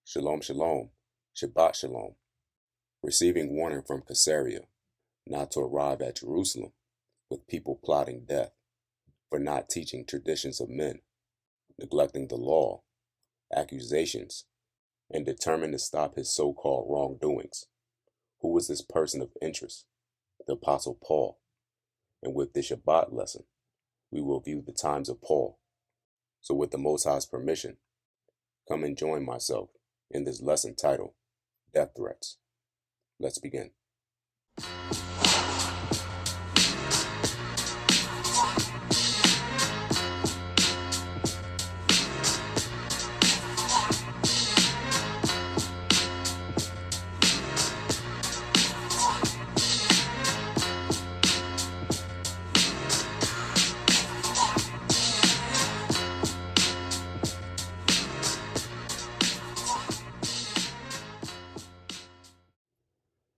Shalom, shalom, Shabbat shalom. Receiving warning from Caesarea not to arrive at Jerusalem with people plotting death for not teaching traditions of men, neglecting the law, accusations, and determined to stop his so-called wrongdoings. Who was this person of interest? The Apostle Paul. And with the Shabbat lesson, we will view the times of Paul. So with the Most High's permission, come and join myself in this lesson titled Death Threats. Let's begin.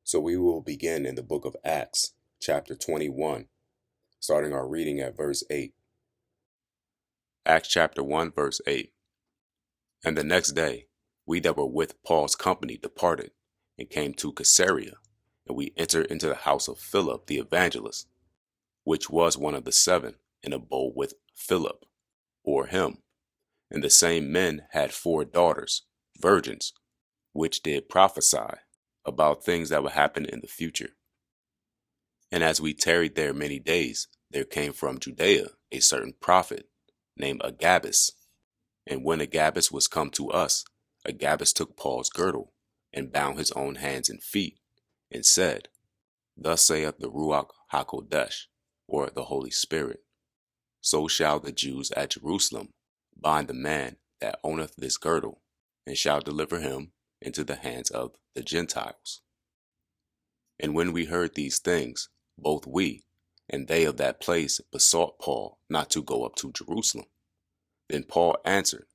So we will begin in the book of Acts, chapter 21, starting our reading at verse 8. Acts chapter 1, verse 8. And the next day, we that were with Paul's company departed, and came to Caesarea, and we entered into the house of Philip the evangelist, which was one of the 7, and abode with Philip, or him. And the same men had 4 daughters, virgins, which did prophesy about things that would happen in the future. And as we tarried there many days, there came from Judea a certain prophet named Agabus. And when Agabus was come to us, Agabus took Paul's girdle, and bound his own hands and feet, and said, Thus saith the Ruach HaKodesh, or the Holy Spirit, So shall the Jews at Jerusalem bind the man that owneth this girdle, and shall deliver him into the hands of the Gentiles. And when we heard these things, both we and they of that place besought Paul not to go up to Jerusalem. Then Paul answered,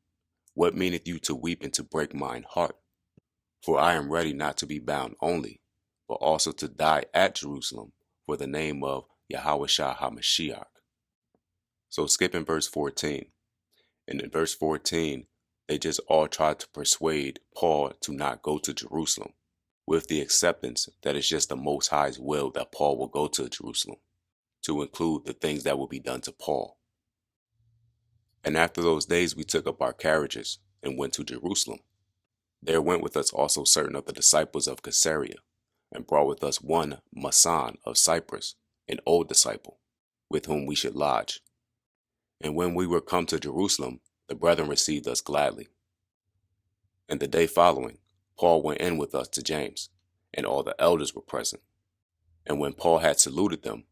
What meaneth you to weep and to break mine heart? For I am ready not to be bound only, but also to die at Jerusalem for the name of YHWH Ha MESSIACH. So skipping verse 14. And in verse 14, they just all tried to persuade Paul to not go to Jerusalem, with the acceptance that it's just the Most High's will that Paul will go to Jerusalem, to include the things that will be done to Paul. And after those days we took up our carriages and went to Jerusalem. There went with us also certain of the disciples of Caesarea, and brought with us one Mnason of Cyprus, an old disciple, with whom we should lodge. And when we were come to Jerusalem, the brethren received us gladly. And the day following, Paul went in with us to James, and all the elders were present. And when Paul had saluted them,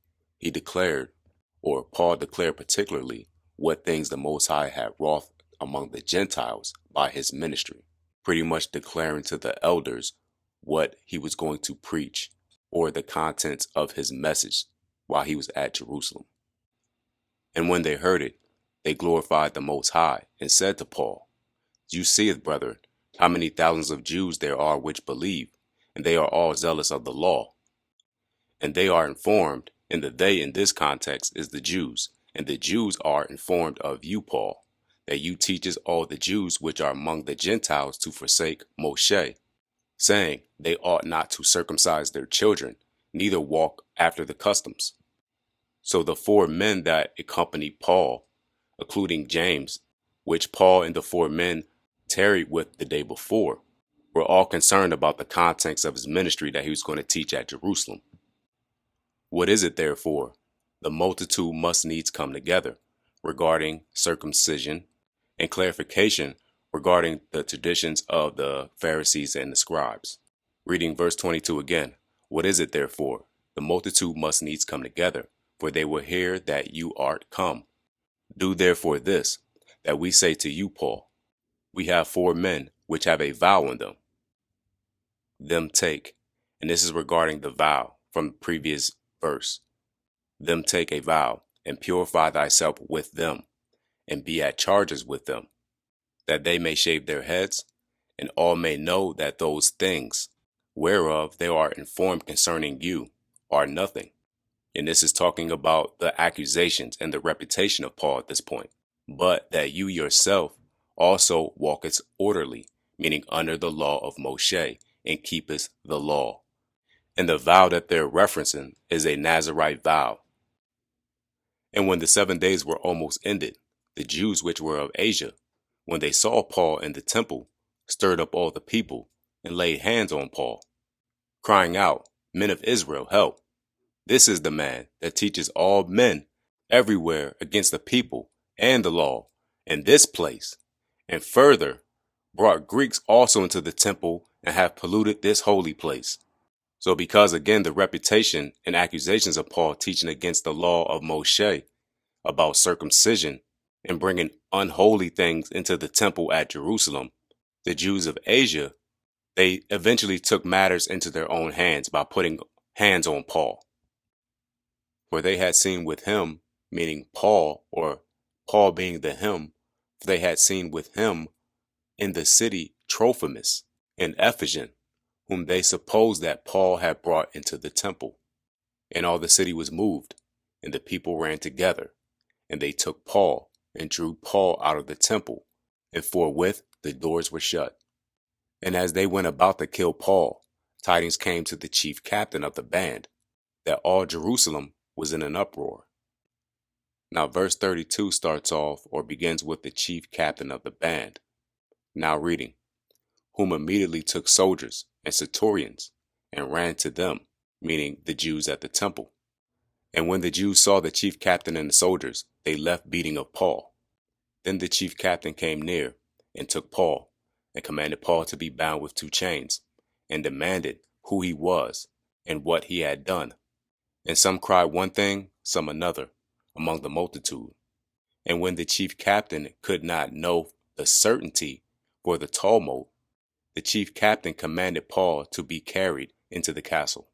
Paul declared particularly what things the Most High had wrought among the Gentiles by his ministry, pretty much declaring to the elders what he was going to preach, or the contents of his message while he was at Jerusalem. And when they heard it, they glorified the Most High, and said to Paul, You seeth, brethren, how many thousands of Jews there are which believe, and they are all zealous of the law. And they are informed, and the they in this context is the Jews, and the Jews are informed of you, Paul, that you teachest all the Jews which are among the Gentiles to forsake Moshe, saying they ought not to circumcise their children, neither walk after the customs. So the 4 men that accompanied Paul, including James, which Paul and the 4 men tarried with the day before, were all concerned about the contents of his ministry that he was going to teach at Jerusalem. What is it, therefore? The multitude must needs come together regarding circumcision and clarification regarding the traditions of the Pharisees and the scribes. Reading verse 22 again. What is it, therefore? The multitude must needs come together, for they will hear that you art come. Do therefore this, that we say to you, Paul, we have 4 men which have a vow in them. Them take, and this is regarding the vow from the previous verse. Them take a vow, and purify thyself with them, and be at charges with them, that they may shave their heads, and all may know that those things, whereof they are informed concerning you, are nothing. And this is talking about the accusations and the reputation of Paul at this point, but that you yourself also walkest orderly, meaning under the law of Moshe, and keepeth the law. And the vow that they're referencing is a Nazirite vow. And when the 7 days were almost ended, the Jews which were of Asia, when they saw Paul in the temple, stirred up all the people, and laid hands on Paul, crying out, Men of Israel, help! This is the man that teaches all men everywhere against the people and the law in this place, and further brought Greeks also into the temple and have polluted this holy place. So because again the reputation and accusations of Paul teaching against the law of Moshe about circumcision and bringing unholy things into the temple at Jerusalem, the Jews of Asia, they eventually took matters into their own hands by putting hands on Paul. For they had seen with him, meaning Paul, or Paul being the him, for they had seen with him in the city Trophimus and Ephesus, whom they supposed that Paul had brought into the temple. And all the city was moved, and the people ran together, and they took Paul and drew Paul out of the temple, and forthwith the doors were shut. And as they went about to kill Paul, tidings came to the chief captain of the band that all Jerusalem was in an uproar. Now verse 32 starts off or begins with the chief captain of the band. Now reading, whom immediately took soldiers and centurions and ran to them, meaning the Jews at the temple. And when the Jews saw the chief captain and the soldiers, they left beating of Paul. Then the chief captain came near and took Paul and commanded Paul to be bound with 2 chains, and demanded who he was and what he had done. And some cried one thing, some another, among the multitude. And when the chief captain could not know the certainty for the tumult, the chief captain commanded Paul to be carried into the castle.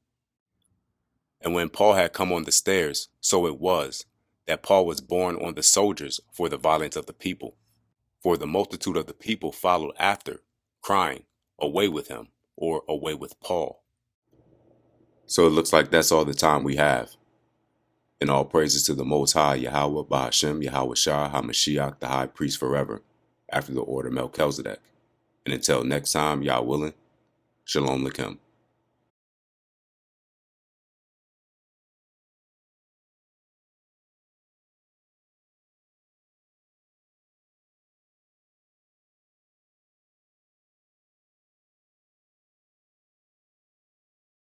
And when Paul had come on the stairs, so it was that Paul was borne on the soldiers for the violence of the people. For the multitude of the people followed after, crying, Away with him, or away with Paul. So it looks like that's all the time we have. And all praises to the Most High, YHWH Ha MESSIACH, the High Priest forever, after the order of Melchizedek. And until next time, Yah willing, Shalom Lechem.